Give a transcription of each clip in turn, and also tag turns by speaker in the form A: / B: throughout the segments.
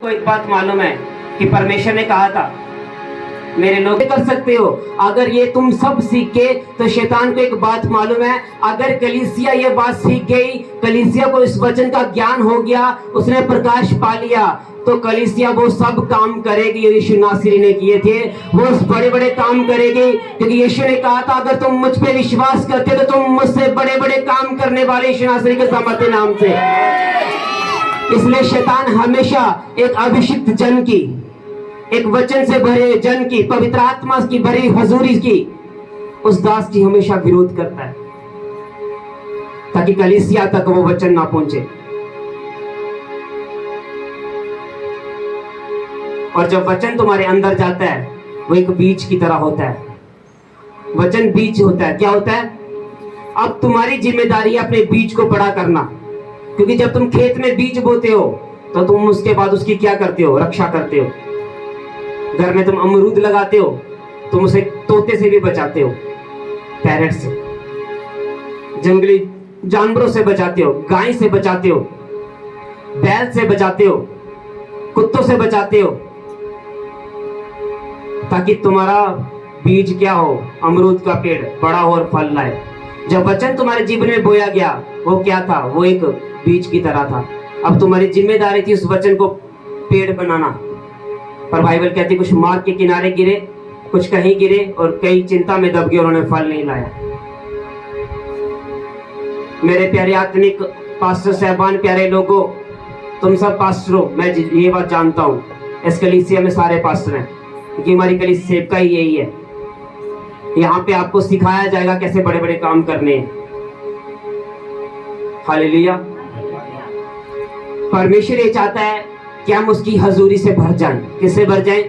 A: को एक बात मालूम है कि परमेश्वर ने कहा था मेरे लोग कर सकते हो। अगर ये तुम सब सीख के, तो शैतान को एक बात मालूम है, अगर कलीसिया ये बात सीख गई, कलीसिया को इस वचन का ज्ञान हो गया, उसने प्रकाश पा लिया, तो कलीसिया वो सब काम करेगी जो यीशु नासरी ने किए थे, वो बड़े बड़े काम करेगी। क्योंकि यीशु ने कहा था अगर तुम मुझ पे विश्वास करते तो तुम मुझसे बड़े बड़े काम करने वाले यीशु नासरी के सामर्थ्य नाम से। इसलिए शैतान हमेशा एक अभिषिक्त जन की, एक वचन से भरे जन की, पवित्र आत्मा की भरी हजूरी की, उस दास की हमेशा विरोध करता है ताकि कलीसिया तक वो वचन ना पहुंचे। और जब वचन तुम्हारे अंदर जाता है वो एक बीज की तरह होता है। वचन बीज होता है। क्या होता है? अब तुम्हारी जिम्मेदारी है अपने बीज को बड़ा करना। क्योंकि जब तुम खेत में बीज बोते हो तो तुम उसके बाद उसकी क्या करते हो? रक्षा करते हो। घर में तुम अमरूद लगाते हो, तुम उसे तोते से भी बचाते हो, पैरेट से, जंगली जानवरों से बचाते हो, गाय से बचाते हो, बैल से बचाते हो, कुत्तों से बचाते हो, ताकि तुम्हारा बीज क्या हो? अमरूद का पेड़ बड़ा हो और फल लाए। जब वचन तुम्हारे जीवन में बोया गया, वो क्या था? वो एक बीज की तरह था। अब तुम्हारी जिम्मेदारी थी उस वचन को पेड़ बनाना। पर बाइबल कहती कुछ मार्ग के किनारे गिरे, कुछ कहीं गिरे, और कई चिंता में दब गए, उन्होंने फल नहीं लाया। मेरे प्यारे आत्मिक पास्टर साहबान, प्यारे लोगों, तुम सब पास्टर हो, मैं ये बात जानता हूँ। इस कलीसिया में सारे पास्टर हैं क्योंकि हमारी कलीसिया का ही यही है। यहाँ पे आपको सिखाया जाएगा कैसे बड़े बड़े काम करने हैं। हालेलुया। परमेश्वर ये चाहता है कि हम उसकी हजूरी से भर जाएं। किससे भर जाएं?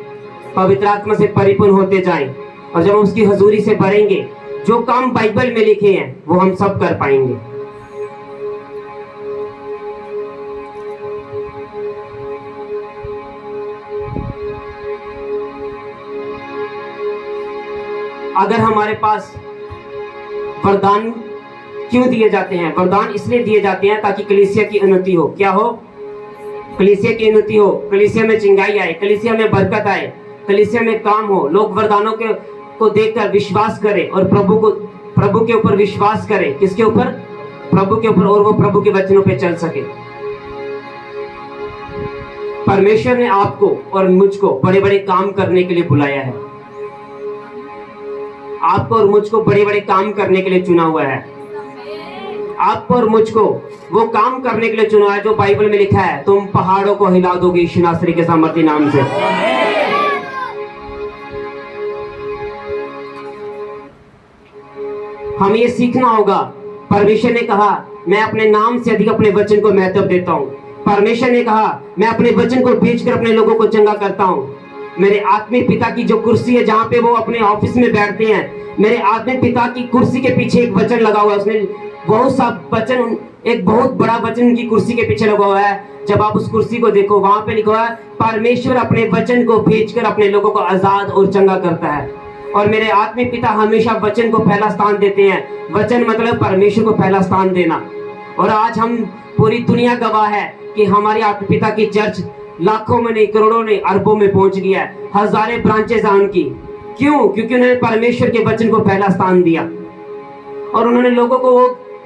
A: पवित्र आत्मा से परिपूर्ण होते जाएं। और जब हम उसकी हजूरी से भरेंगे, जो काम बाइबल में लिखे हैं वो हम सब कर पाएंगे। अगर हमारे पास वरदान क्यों दिए जाते हैं? वरदान इसलिए दिए जाते हैं ताकि कलीसिया की उन्नति हो। क्या हो? कलीसिया की उन्नति हो, कलीसिया में चिंगाई आए, कलीसिया में बरकत आए, कलीसिया में काम हो, लोग वरदानों को देखकर विश्वास करें और प्रभु के ऊपर विश्वास करें। किसके ऊपर? प्रभु के ऊपर, और वो प्रभु के वचनों पे चल सके। परमेश्वर ने आपको और मुझको बड़े बड़े काम करने के लिए बुलाया है। आपको और मुझको बड़े बड़े काम करने के लिए चुना हुआ है। आपको और मुझको वो काम करने के लिए चुना है जो बाइबल में लिखा है, तुम पहाड़ों को हिला दोगे यीशु नासरी के सामर्थ्य नाम से। हमें ये सीखना होगा। परमेश्वर ने कहा मैं अपने नाम से अधिक अपने वचन को महत्व देता हूँ। परमेश्वर ने कहा मैं अपने वचन को भेजकर अपने लोगों को चंगा करता हूँ। मेरे आत्मिक पिता की जो कुर्सी है जहाँ पे वो अपने ऑफिस में बैठते हैं, मेरे आत्मिक पिता की कुर्सी के पीछे एक वचन लगा हुआ है। उसने बहुत सा वचन, एक बहुत बड़ा वचन उनकी कुर्सी के पीछे लगा हुआ है। जब आप उस कुर्सी को देखो, वहां पे लिखा हुआ है परमेश्वर अपने वचन को भेजकर अपने लोगों को आजाद और चंगा करता है। और मेरे आत्मिक पिता हमेशा वचन को पहला स्थान देते हैं। वचन मतलब परमेश्वर को पहला स्थान देना। और आज हम, पूरी दुनिया गवाह है कि हमारे आत्मिक पिता की चर्च लाखों में नहीं, करोड़ों नहीं, अरबों में पहुंच गया है। हजारों ब्रांचेस हैं उनकी। क्यों? क्योंकि उन्होंने परमेश्वर के वचन को पहला स्थान दिया और उन्होंने लोगों को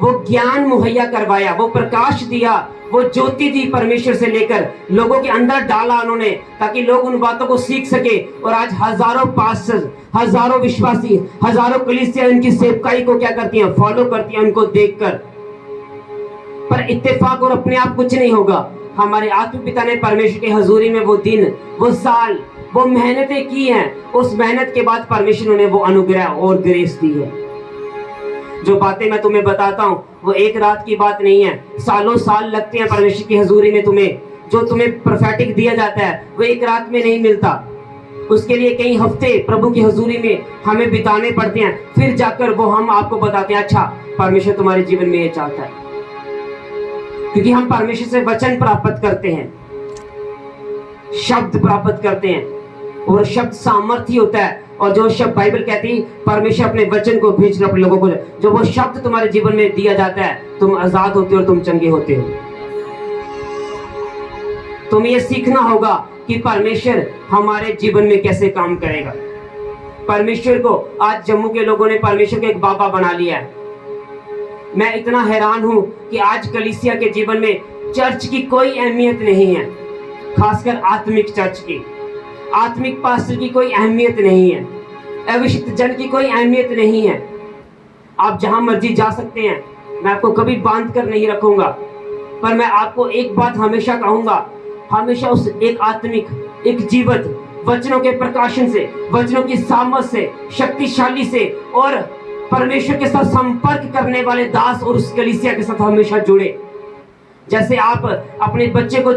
A: वो ज्ञान मुहैया करवाया, वो प्रकाश दिया, वो ज्योति दी परमेश्वर से लेकर लोगों के अंदर डाला उन्होंने, ताकि लोग उन बातों को सीख सके। और आज हजारों पास्टर, हजारों विश्वासी, हजारों कलीसिया इनकी सेवकाई को क्या करती हैं? फॉलो करती हैं उनको देखकर। पर इत्तेफाक और अपने आप कुछ नहीं होगा। हमारे आत्मिक पिता ने परमेश्वर की हजूरी में वो दिन, वो साल, वो मेहनतें की हैं। उस मेहनत के बाद परमेश्वर ने वो अनुग्रह और ग्रेस दी है। जो बातें मैं तुम्हें बताता हूँ वो एक रात की बात नहीं है, सालों साल लगते हैं परमेश्वर की हजूरी में। जो तुम्हें प्रोफेटिक दिया जाता है वो एक रात में नहीं मिलता। उसके लिए कई हफ्ते प्रभु की हजूरी में हमें बिताने पड़ते हैं, फिर जाकर वो हम आपको बताते हैं अच्छा परमेश्वर तुम्हारे जीवन में ये चाहता है। क्योंकि हम परमेश्वर से वचन प्राप्त करते हैं, शब्द प्राप्त करते हैं, और शब्द सामर्थ्य होता है। और जो शब्द बाइबल कहती है परमेश्वर अपने वचन को भेजकर अपने लोगों को, जो वो शब्द तुम्हारे जीवन में दिया जाता है, तुम आजाद होते हो और तुम चंगे होते हो। तुम्हें ये सीखना होगा कि परमेश्वर हमारे जीवन में कैसे काम करेगा। परमेश्वर को आज जम्मू के लोगों ने परमेश्वर को एक बाबा बना लिया है। मैं इतना हैरान हूं कि आज कलीसिया के जीवन में चर्च की कोई अहमियत नहीं है, खासकर आत्मिक चर्च की, आत्मिक पास्टर की कोई अहमियत नहीं है, अभिषिक्त जन की कोई अहमियत नहीं है। आप जहां मर्जी जा सकते हैं, मैं आपको कभी बांध कर नहीं रखूंगा, पर मैं आपको एक बात हमेशा कहूंगा, हमेशा उस एक आत्मिक, एक जीवित वचनों के प्रकाशन से, वचनों की सामर्थ से, शक्तिशाली से और परमेश्वर के साथ संपर्क करने वाले दास और उस कलीसिया के साथ हमेशा जुड़े। जैसे आप अपने बच्चे को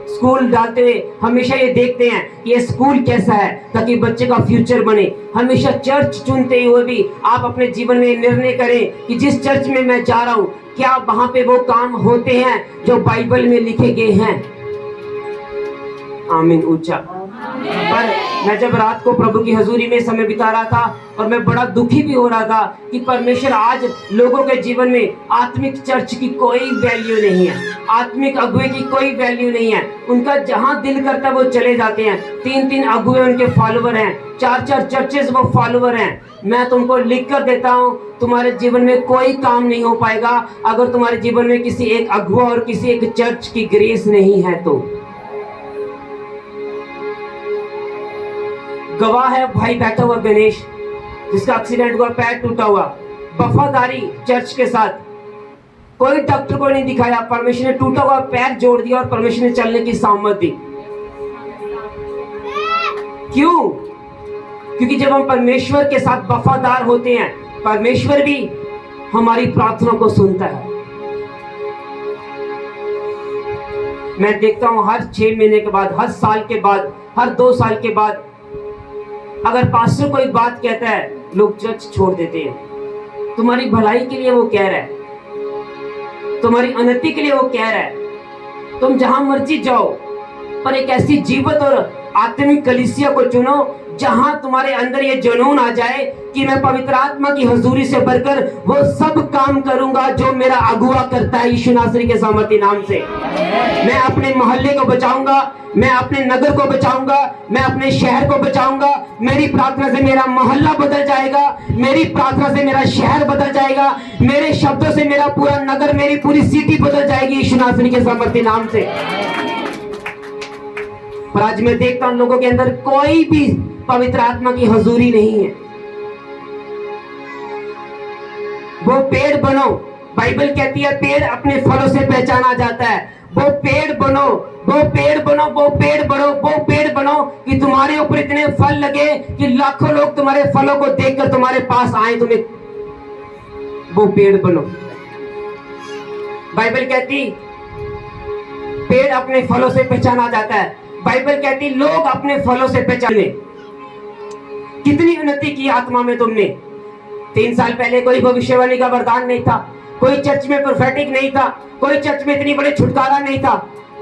A: स्कूल डालते हुए हमेशा ये देखते हैं कि ये स्कूल कैसा है ताकि बच्चे का फ्यूचर बने। हमेशा चर्च चुनते हुए भी आप अपने जीवन में निर्णय करें कि जिस चर्च में मैं जा रहा हूं, क्या वहां पे वो काम होते हैं जो बाइबल में लिखे गए हैं। आमीन ऊंचा। पर मैं जब रात को प्रभु की हजूरी में समय बिता रहा था और मैं बड़ा दुखी भी हो रहा था कि परमेश्वर आज लोगों के जीवन में आत्मिक चर्च की कोई वैल्यू नहीं है, आत्मिक अगुए की कोई वैल्यू नहीं है। उनका जहां दिल करता है वो चले जाते हैं। 3-3 अगुए उनके फॉलोवर हैं, 4-4 चर्चेस वो फॉलोवर हैं। मैं तुमको लिख कर देता हूं, तुम्हारे जीवन में कोई काम नहीं हो पाएगा अगर तुम्हारे जीवन में किसी एक अगुआ और किसी एक चर्च की ग्रेस नहीं है। तो गवाह है भाई बैठा हुआ गणेश, जिसका एक्सीडेंट हुआ, पैर टूटा हुआ, वफादारी चर्च के साथ, कोई डॉक्टर को नहीं दिखाया, परमेश्वर ने टूटा हुआ पैर जोड़ दिया और परमेश्वर ने चलने की सामर्थ दी। क्यों? क्योंकि जब हम परमेश्वर के साथ वफादार होते हैं, परमेश्वर भी हमारी प्रार्थना को सुनता है। मैं देखता हूं हर 6 महीने के बाद, हर साल के बाद, हर 2 साल के बाद अगर पास्टर कोई बात कहता है, लोग चर्च छोड़ देते हैं। तुम्हारी भलाई के लिए वो कह रहा है, तुम्हारी उन्नति के लिए वो कह रहा है, तुम जहां मर्जी जाओ, पर एक ऐसी जीवित और आत्मिक कलीसिया को चुनो जहां तुम्हारे अंदर ये जुनून आ जाए कि मैं पवित्र आत्मा की हुजूरी से बढ़कर वो सब काम करूंगा जो मेरा अगुआ करता है यीशु नासरी के सामर्थी नाम से। मैं अपने मोहल्ले को बचाऊंगा, मैं अपने नगर को बचाऊंगा, मैं अपने शहर को बचाऊंगा। मेरी प्रार्थना से मेरा मोहल्ला बदल जाएगा, मेरी प्रार्थना से मेरा शहर बदल जाएगा, मेरे शब्दों से मेरा पूरा नगर, मेरी पूरी सिटी बदल जाएगी यीशु नासरी के सामर्थी नाम से। पर आज मैं देखता हूं लोगों के अंदर कोई भी पवित्र आत्मा की हुजूरी नहीं है। वो पेड़ बनो, बाइबल कहती है पेड़ अपने फलों से पहचाना जाता है। वो पेड़ बनो, वो पेड़ बनो, वो पेड़ बनो, वो पेड़ बनो कि तुम्हारे ऊपर इतने फल लगे कि लाखों लोग तुम्हारे फलों को देखकर तुम्हारे पास आए। तुम्हें वो पेड़ बनो। बाइबल कहती पेड़ अपने फलों से पहचाना जाता है। बाइबल कहती लोग अपने फलों से पहचाने। कितनी उन्नति की आत्मा में तुमने। 3 साल पहले कोई भविष्यवाणी का वरदान नहीं था, कोई चर्च में प्रोफेटिक नहीं था, कोई चर्च में इतनी बड़ी छुटकारा नहीं था,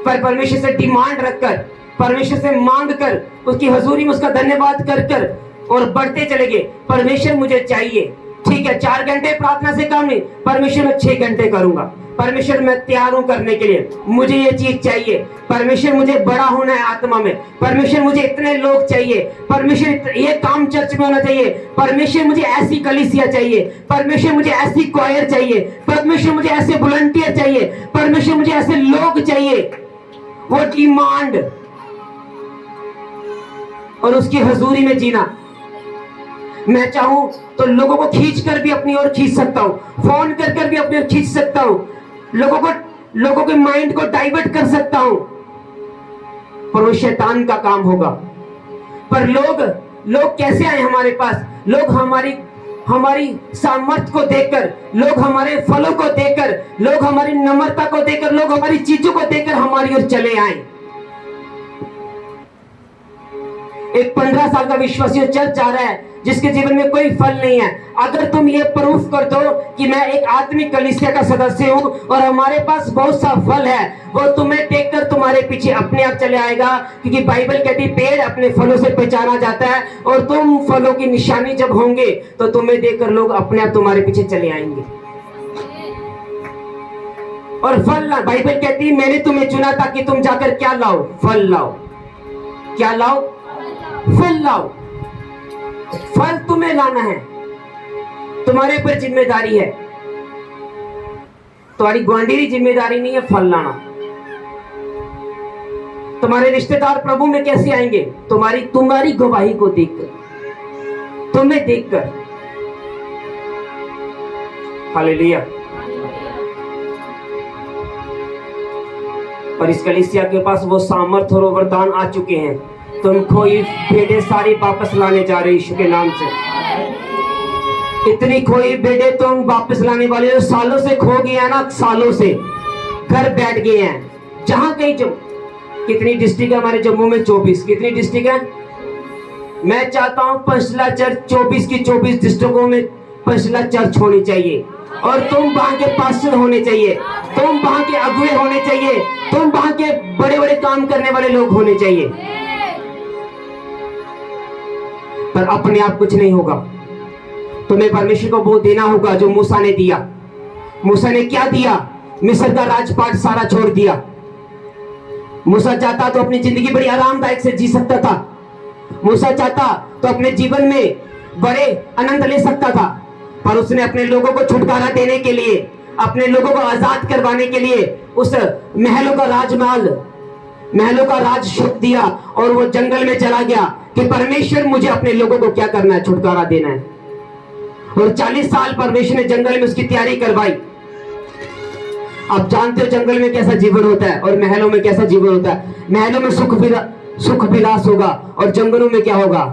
A: पर परमेश्वर से डिमांड रखकर, परमेश्वर से मांग कर, उसकी हजूरी में उसका धन्यवाद कर कर और बढ़ते चले गए। परमेश्वर मुझे चाहिए, ठीक है 4 घंटे प्रार्थना से काम नहीं, परमेश्वर मैं 6 घंटे करूंगा। परमेश्वर मैं तैयार हूं करने के लिए, मुझे ये चीज चाहिए। परमेश्वर मुझे बड़ा होना है आत्मा में। परमेश्वर मुझे इतने लोग चाहिए। परमेश्वर ये काम चर्च में होना चाहिए। परमेश्वर मुझे ऐसी कलीसिया चाहिए। परमेश्वर मुझे ऐसी क्वायर चाहिए। परमेश्वर मुझे ऐसे वॉलंटियर चाहिए। परमेश्वर मुझे ऐसे लोग चाहिए। वो डिमांड और उसकी हजूरी में जीना। मैं चाहूं तो लोगों को खींच कर भी अपनी ओर खींच सकता हूं, फोन कर कर भी अपनी ओर खींच सकता हूं, लोगों के माइंड को डाइवर्ट कर सकता हूं, पर वो शैतान का काम होगा। पर लोग कैसे आए हमारे पास? लोग हमारी सामर्थ्य को देखकर, लोग हमारे फलों को देखकर, लोग हमारी नम्रता को देखकर, लोग हमारी चीजों को देखकर हमारी ओर चले आए। एक 15 साल का विश्वासी चर्च जा रहा है जिसके जीवन में कोई फल नहीं है। अगर तुम ये प्रूफ कर दो कि मैं एक आत्मिक कलीसिया का सदस्य हूं और हमारे पास बहुत सा फल है, वो तुम्हें देखकर तुम्हारे पीछे अपने आप चले आएगा। क्योंकि बाइबल कहती पेड़ अपने फलों से पहचाना जाता है, और तुम फलों की निशानी जब होंगे तो तुम्हें देखकर लोग अपने आप तुम्हारे पीछे चले आएंगे। और फल ला। बाइबल कहती है मैंने तुम्हें चुना था कि तुम जाकर क्या लाओ, फल लाओ। क्या लाओ? फल लाओ। फल तुम्हें लाना है, तुम्हारे ऊपर जिम्मेदारी है। तुम्हारी ग्वांडीरी जिम्मेदारी नहीं है फल लाना। तुम्हारे रिश्तेदार प्रभु में कैसे आएंगे? तुम्हारी गवाही को देखकर, तुम्हें देखकर। हालेलुया। पर इस कलीसिया के पास वो सामर्थ और वरदान आ चुके हैं। तुम खोई भेड़े सारी वापस लाने जा रहे यीशु के नाम से। इतनी खोई भेड़े तुम वापस लाने वाले हो। सालों से खो गए हैं ना, सालों से घर बैठ गए हैं। जहां कहीं कितनी डिस्ट्रिक्ट है हमारे जम्मू में? 24। कितनी डिस्ट्रिक्ट है? मैं चाहता हूं पंचला चर्च 24 की 24 डिस्ट्रिक्टों में पंचला चर्च होनी चाहिए। और तुम वहां के पास्टर होने चाहिए, तुम वहां के अगुए होने चाहिए, तुम वहां के बड़े बड़े काम करने वाले लोग होने चाहिए। पर अपने आप कुछ नहीं होगा। तुम्हें परमेश्वर को वो देना होगा जो मूसा ने दिया। मूसा ने क्या दिया? मिस्र का राजपाट सारा छोड़ दिया। मूसा चाहता तो अपनी जिंदगी बड़ी आरामदायक से जी सकता था। मूसा चाहता तो अपने जीवन में बड़े आनंद ले सकता था। पर उसने अपने लोगों को छुटकारा देने के लिए, अपने लोगों को आजाद करवाने के लिए उस महलों का राज शुभ दिया और वो जंगल में चला गया कि परमेश्वर मुझे अपने लोगों को क्या करना है? छुटकारा देना है। और 40 साल परमेश्वर ने जंगल में उसकी तैयारी करवाई। आप जानते हो जंगल में कैसा जीवन होता है और महलों में कैसा जीवन होता है। महलों में सुख विलास होगा और जंगलों में क्या होगा?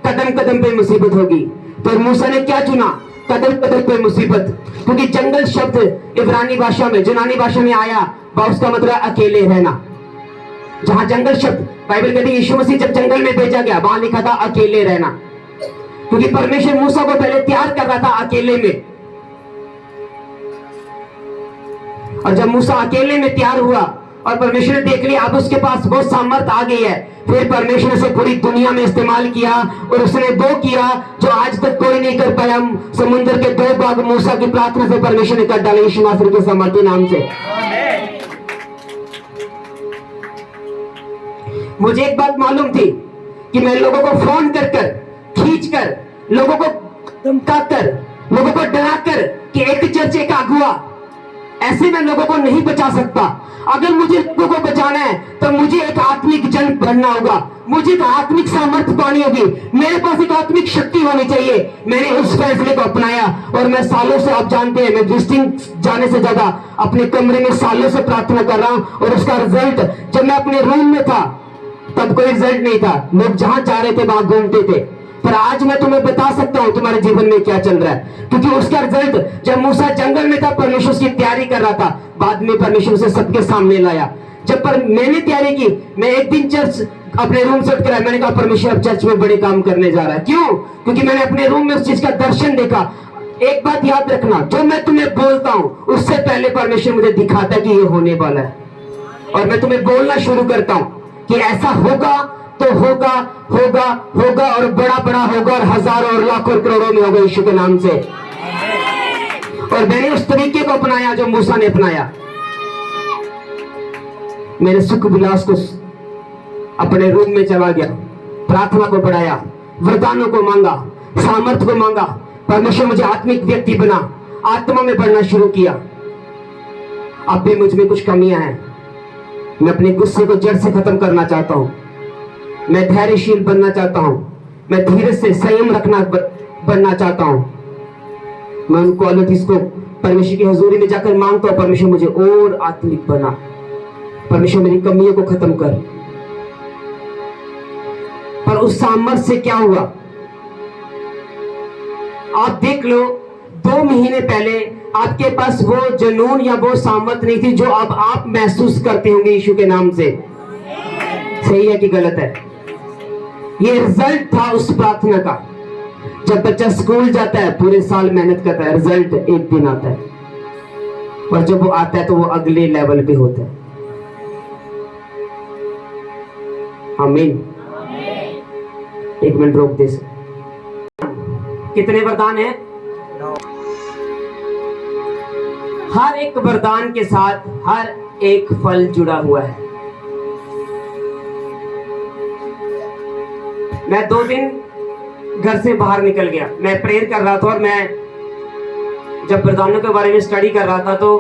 A: कदम कदम पे मुसीबत होगी। पर मूसा ने क्या चुना? कदम कदम पे मुसीबत। क्योंकि जंगल शब्द इब्रानी भाषा में, यूनानी भाषा में आया, उसका मतलब अकेले रहना। जहां जंगल शब्द बाइबल कहती है यीशु मसीह जब जंगल में भेजा गया वहां लिखा था अकेले रहना। क्योंकि परमेश्वर मूसा को पहले तैयार कर रहा था अकेले में। और जब मूसा अकेले में तैयार हुआ और परमेश्वर ने देख लिया अब उसके पास बहुत सामर्थ आ गई है, फिर परमेश्वर ने उसे पूरी दुनिया में इस्तेमाल किया और उसने वो किया जो आज तक कोई नहीं कर पाया। समुद्र के 2 भाग मूसा की प्रार्थना से परमेश्वर ने कर डाले यीशु नासरी के सामर्थ्य नाम से। मुझे एक बात मालूम थी कि मैं लोगों को फोन कर कर, खींच कर, लोगों को धमका कर, लोगों को डरा कर कि एक चर्च एक अगुआ, ऐसे मैं लोगों को नहीं बचा सकता। अगर मुझे लोगों को बचाना है तो मुझे एक आत्मिक जन बनना होगा, मुझे एक आत्मिक सामर्थ्य पानी होगी, मेरे पास एक आत्मिक शक्ति होनी चाहिए। मैंने उस फैसले को अपनाया और मैं सालों से, आप जानते हैं मैं विजिटिंग जाने से ज्यादा अपने कमरे में सालों से प्रार्थना कर रहा हूं। और उसका रिजल्ट, जब मैं अपने रूम में था तब कोई रिजल्ट नहीं था, लोग जहां जा रहे थे वहां घूमते थे। पर आज मैं तुम्हें बता सकता हूं तुम्हारे जीवन में क्या चल रहा है। क्योंकि उसका रिजल्ट, जब मूसा जंगल में था परमेश्वर उसकी तैयारी कर रहा था, बाद में परमेश्वर उसे सबके सामने लाया। जब मैंने तैयारी की, मैं एक दिन चर्च अपने रूम से उठ कर आया, मैंने कहा परमेश्वर अब चर्च में बड़े काम करने जा रहा है। क्यों? क्योंकि मैंने अपने रूम में उस चीज का दर्शन देखा। एक बात याद रखना, जो मैं तुम्हें बोलता हूं उससे पहले परमेश्वर मुझे दिखाता है कि ये होने वाला है। और मैं तुम्हें बोलना शुरू करता हूं कि ऐसा होगा तो होगा, होगा, होगा और बड़ा बड़ा होगा और हजारों और लाखों और करोड़ों में होगा यीशु के नाम से। और मैंने उस तरीके को अपनाया जो मूसा ने अपनाया। मेरे सुख विलास को अपने रूम में चला गया, प्रार्थना को बढ़ाया, वरदानों को मांगा, सामर्थ्य को मांगा। परमेश्वर मुझे आत्मिक व्यक्ति बना, आत्मा में बढ़ना शुरू किया। अब भी मुझ में कुछ कमियां हैं। मैं अपने गुस्से को जड़ से खत्म करना चाहता हूं। मैं धैर्यशील बनना चाहता हूं। मैं धीरज से संयम रखना बनना चाहता हूं। मैं उन क्वालिटीज को परमेश्वर की हजूरी में जाकर मांगता हूं, परमेश्वर मुझे और आत्मिक बना, परमेश्वर मेरी कमियों को खत्म कर। पर उस सामर्थ्य से क्या हुआ आप देख लो। 2 महीने पहले आपके पास वो जुनून या वो सामर्थ नहीं थी जो अब आप महसूस करते होंगे यीशु के नाम से। सही है कि गलत है? ये रिजल्ट था उस प्रार्थना का। जब बच्चा स्कूल जाता है पूरे साल मेहनत करता है, रिजल्ट एक दिन आता है और जब वो आता है तो वो अगले लेवल पे होता है। आमीन। एक मिनट रोक दे। कितने वरदान हैं? हर एक वरदान के साथ हर एक फल जुड़ा हुआ है। मैं 2 दिन घर से बाहर निकल गया, मैं प्रेयर कर रहा था और मैं जब वरदानों के बारे में स्टडी कर रहा था तो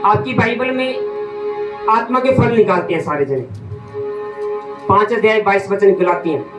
A: आपकी बाइबल में आत्मा के फल निकालते हैं सारे जने, 5 अध्याय 22 वचन निकलाती हैं।